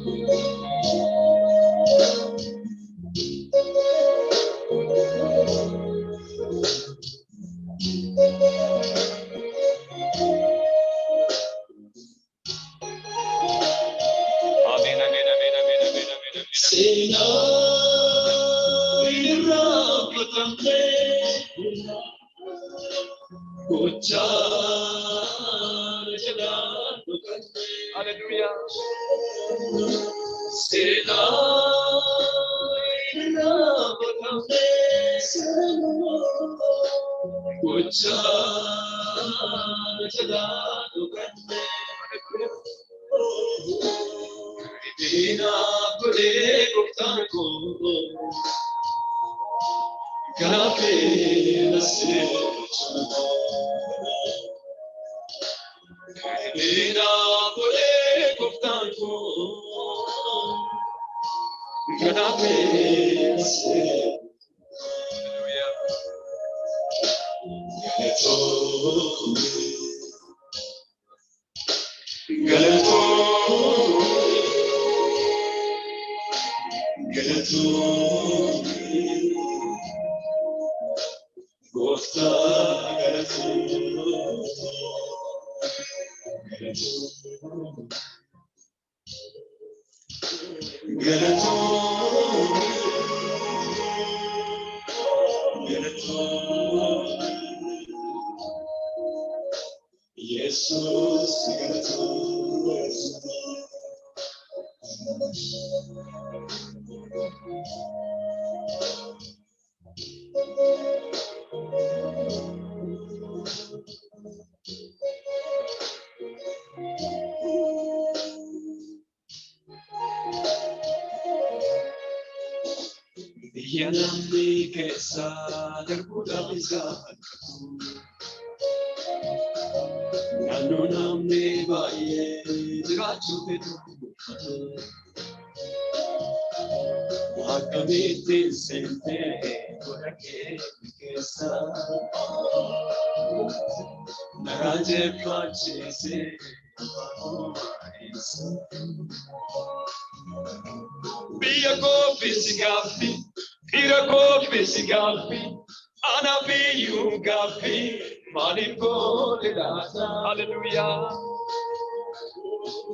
Hallelujah.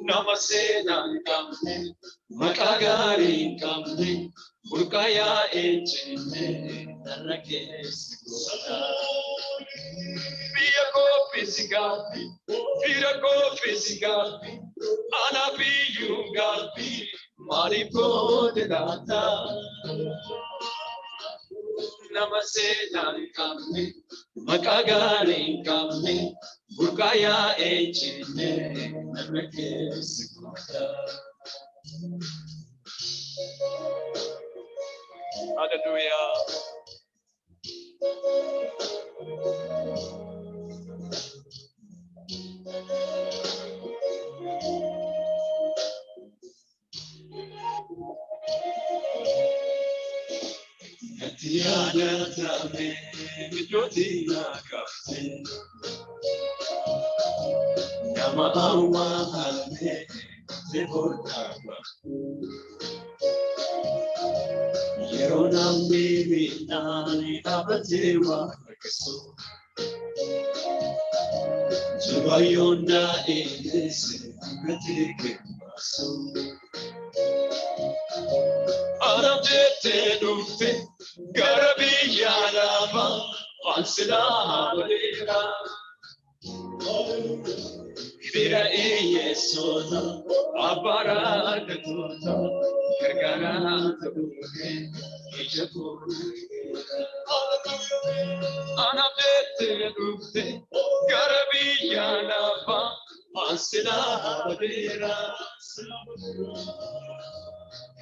Namaste Namkamne, Makagari Kamne, Urkaya Echene, Narakes Sada. Virago Physicapi, Virago Physicapi, Anapi Yugapi, Maripo de Data. Namaste Namkamne, Makagari Kamne, Urkaya Echene, Narakes Sada. Hallelujah. Tiada tame mijotina kafte Nama awa halme Zebota Yero namni minani abatewa Kaso Jubayonda edese Kateke maso Arabete dufte Garabiya lava Ansila valera Vira Yesona Abara Katota Gargara Tabuhe Ijapu Anabete dufte Garabiya lava Ansila valera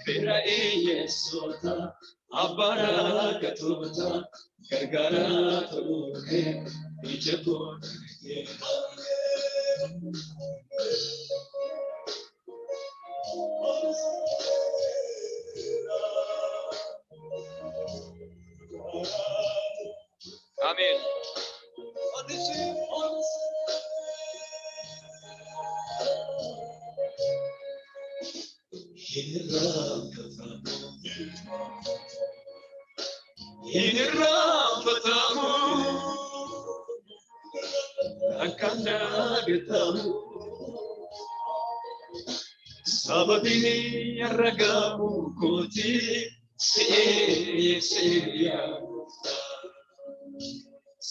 Vira Yesona Abara Katota Gargara Tabuhe Ijapu Amen. Hinirrafatamu akanda getamu sababini aragamu koti seya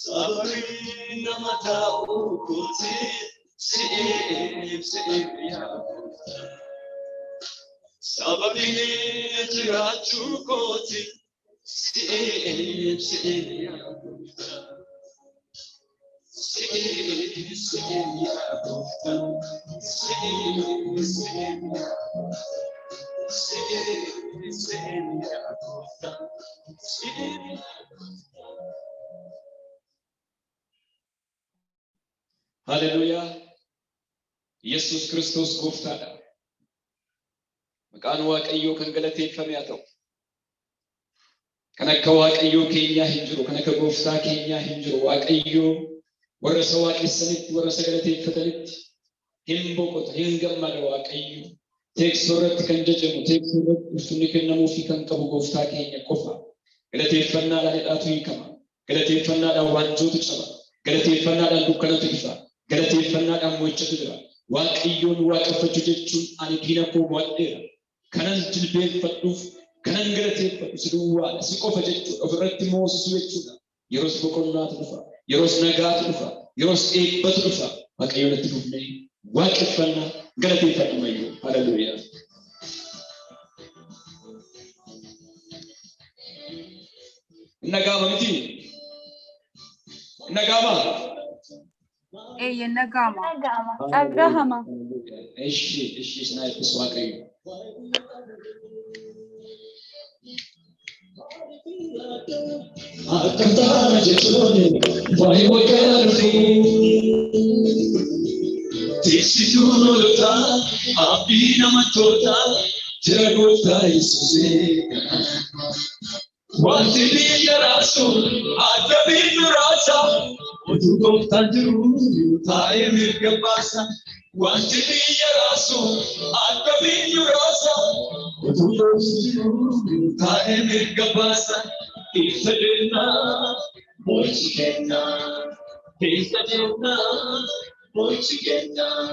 sababini namatau koti seya sababini jirachu koti seya Haleluya. Yesus Kristos gooftaadha. Maqaan Waaqayyoo kan galateeffame haa ta'u. Kan akka Waaqayyoo keenyaa hin jiru, kan akka gooftaa keenyaa hin jiru. Waaqayyoo warra isa waaqessanitti, warra isa galateeffatanitti hin boqotu, hin gammada Waaqayyo. Teessoo irratti kan jajamu, teessoo irratti ulfinni kennamuufii kan qabu gooftaa keenya qofa. Galateeffannaadhaan hidhaatu hiikama. Galateeffannaadhaan waanjootu caba. Galateeffannaadhaan dukkanatu ifa. Galateeffannaadhaan mo'ichatu jira. Waaqayyoon waaqeffachuu jechuun ani diina koo mo'adheera. Kanan jilbeenfadhuuf, kanan galateeffadhu si duwwaadha. Si qofa jechuudha. Ofirratti moosisuu jechuudha. Yeroos boqonnaatu dhufa. Yeroos nagaatu dhufa. Yeroos eebbatu dhufa. Waaqayyoon itti dhufnee waaqeffannaa galateeffadhu mayyoo. Haleluuyaa. Nagama miti. Nagama. Nagama. Agahama. Eshi sniper Waaqayyo. Akantara jechuun waa'ee waggaaruu teessituun olotaa abdii namatootaa jira gooftaa Yesuusee. Wanti biyya raasuun akka biyya raasa utuu gooftaan jiru taa'ee mirga baasa. Wanti biyya raasuun akka biyya raasa utuu gooftaan jiru taa'ee mirga baasa. Isa deemnaa mo'ichi kennaa. Isa deemnaa mo'ichi kennaa.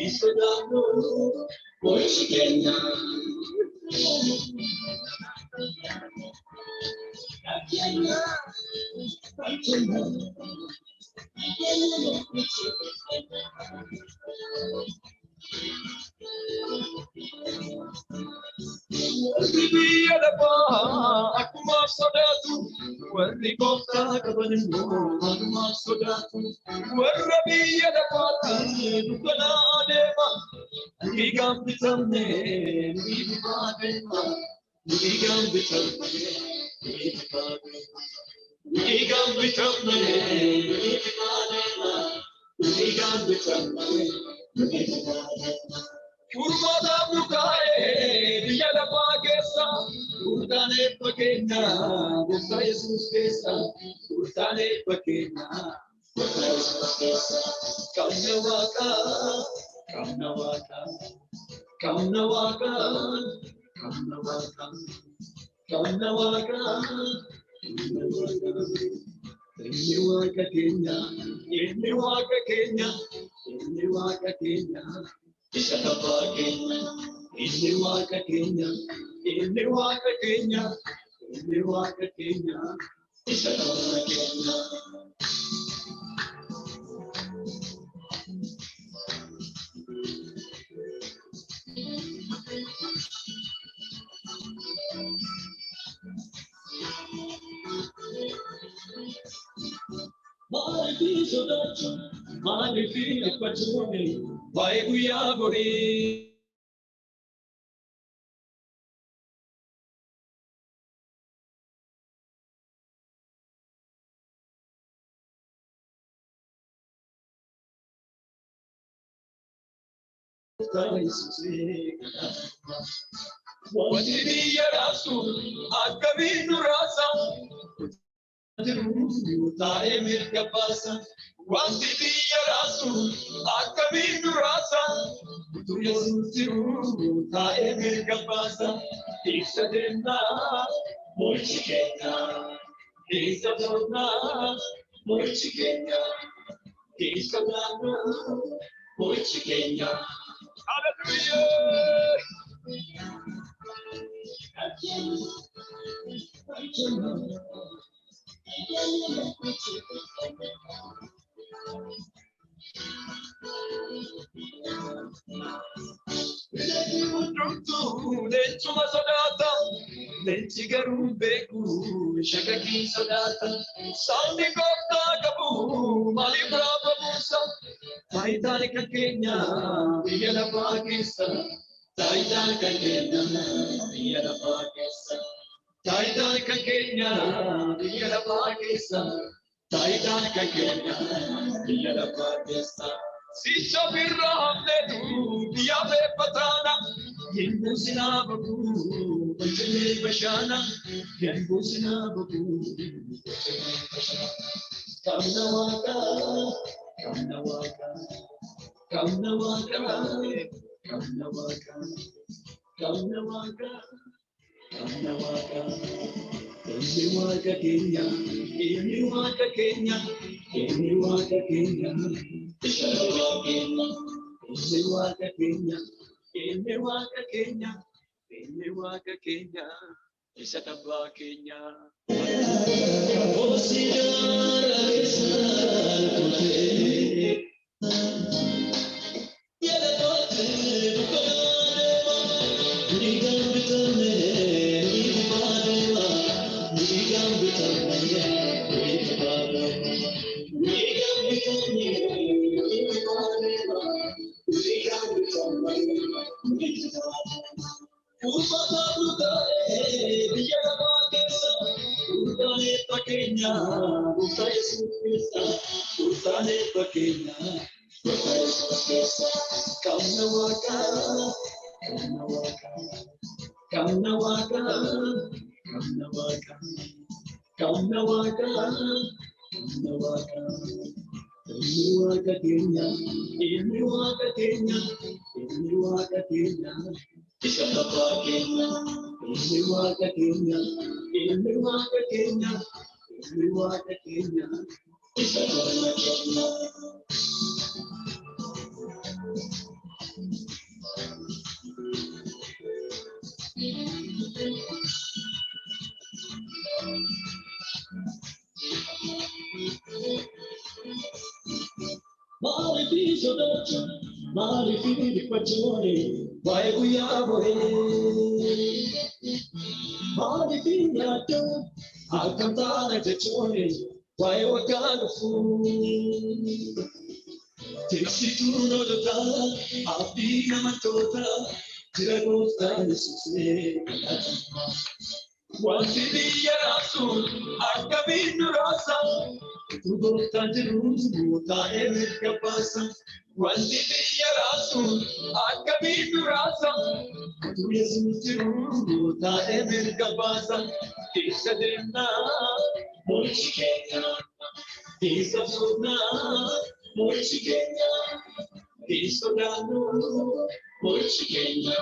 Isa daanuu mo'ichi kennaa. Biyya lafaa akkumaaf sodaatu warri gooftaa qaban immoo akkumaaf sodaatu warra biyya lafaatti dukkanaa adeema dhiigaan bitamne dhiibbaa deema dhiigaan bitamne dhiibbaa deema dhiigaan bitamne dhiibbaa deema dhiigaan bitamne dhiibbaa deema. Kurmaadhaan dhugaa'ee biyya lafaa keessa kurtaan eebba keenya gooftaa Yesuus keessa kurtaan eebba keenya gooftaa Yesuus keessa qabna waaqaa qabna waaqaa qabna waaqaa qabna waaqaa qabna waaqaa inni waaqa keenya inni waaqa keenya inni waaqa keenya. Isa kabaa keenya, inni waaqa keenya, inni waaqa keenya, inni waaqa keenya, isa kabaa keenya. Maalifi sodaachuu, maalifi dhiphachuuni, waa'ee guyyaa borii. Wanti biyya raasuun akka biyya raasa. Taa'ee mirga baasa. wanti biyya raasu akka biitu raasa utuu Yesuus jiru taa'ee mirga baasa ibsa deemnaa mo'ichi keenya keessa doonaa mo'ichi keenya keessa naannoo mo'ichi keenya. Hallelujah. Lechuma sodata, lechi garuu beeku, shakaki sodata, saani goofta qabu, maaliif raaba buusa? Taayitaan kan keenya biyya lafaa keessa, taayitaan kan keenya biyya lafaa keessa, taayitaan kan keenya biyya lafaa keessa, taayitaan kan keenya biyya lafaa keessa. Sicha birra hamletu biyya beeffataana. Yembusina babu, bachane bashana. Yembusina babu, bachane bashana. Kamna waka, kamna waka, kamna waka, kamna waka, kamna waka, kamna waka. Ini waka Kenya, ini waka Kenya, ini waka Kenya. Ishawa Kenya, ini waka Kenya. Kenya waka Kenya, Kenya waka Kenya, isa tamba Kenya. Osinara kesal kote, yada kote bukanema, nigam bitane, nigmadema, nigam bitane, nigmadema, nigam bitane, nigmadema, nigam bitane. Upata utare biya bakesa utare pakenya uta Yesus Krista utare pakenya uta Yesus Krista kamna waka kamna waka kamna waka kamna waka kamna waka kamna waka ini waka Kenya ini waka Kenya ini waka Kenya. Isa tamba Kenya, ini waka Kenya, ini waka Kenya, ini waka Kenya, isa tamba Kenya. Mali piso dolce, mali figli di quagione, vai guiavo mali figli a te, a cantare teccione, vai a cagare fu. Ti si tu non lo dà, a figa ma tota, ti la costa di se. Wanti biyya raasu akka biitu raasa utuu gooftaan jiru taa'ee mirga baasa. Wanti biyya raasu akka biitu raasa utuu Yesuus jiru taa'ee mirga baasa. Keessa deemnaa mo'ichi keenya keessa soofnaa mo'ichi keenya keessa sodaannuu mo'ichi keenya.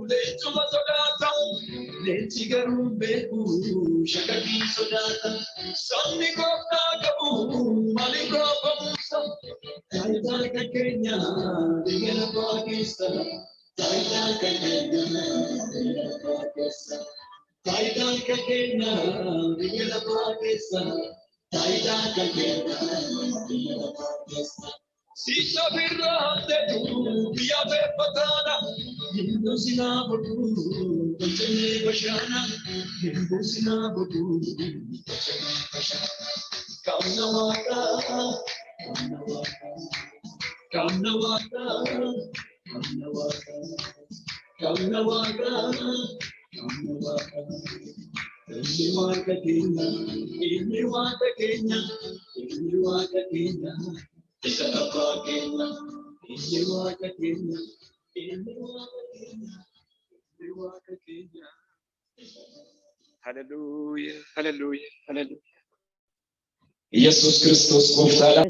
Lechuma sodata, lechi garuu beeku, shakaki sodata. Sabni goofta qabu, maaliif raaba buusa? Taayitaan kan keenya biyya lafaa keessa, taayitaan kan keenya biyya lafaa keessa, taayitaan kan keenya biyya lafaa keessa, taayitaan kan keenya biyya lafaa keessa. Sicha birra hamletu biyya beeffataana. Yembusina babu, bachane bashana. Yembusina babu, bachane bashana. Kamna waka, kamna waka, kamna waka, kamna waka, kamna waka, kamna waka. Hallelujah, hallelujah, hallelujah. Yesus Kristus gooftaadha.